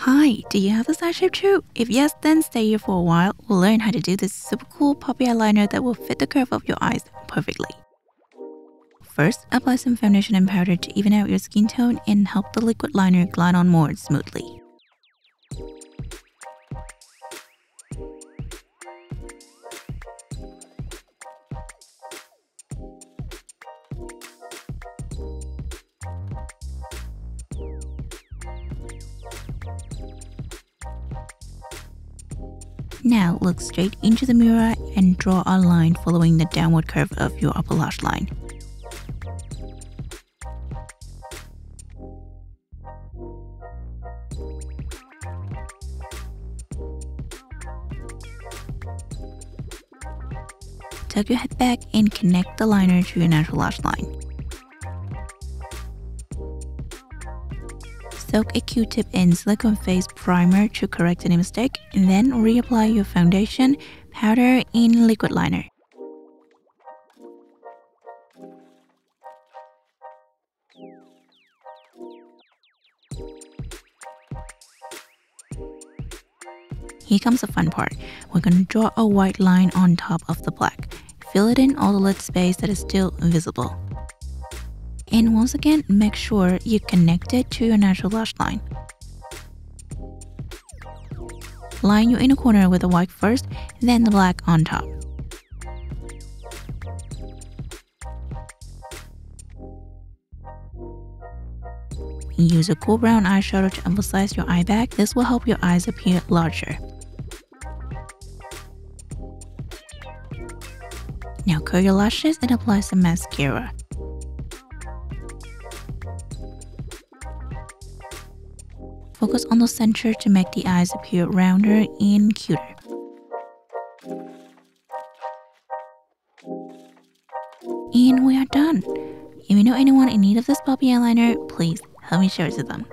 Hi, do you have this eye shape too? If yes, then stay here for a while. We'll learn how to do this super cool puppy eyeliner that will fit the curve of your eyes perfectly. First, apply some foundation and powder to even out your skin tone and help the liquid liner glide on more smoothly. Now look straight into the mirror and draw a line following the downward curve of your upper lash line. Tuck your head back and connect the liner to your natural lash line. Soak a Q-tip in silicone face primer to correct any mistake, and then reapply your foundation, powder, and liquid liner. Here comes the fun part. We're going to draw a white line on top of the black. Fill it in all the lid space that is still visible. And once again, make sure you connect it to your natural lash line. Line your inner corner with the white first, then the black on top. Use a cool brown eyeshadow to emphasize your eye bag. This will help your eyes appear larger. Now curl your lashes and apply some mascara. Focus on the center to make the eyes appear rounder and cuter. And we are done. If you know anyone in need of this puppy eyeliner, please help me share it to them.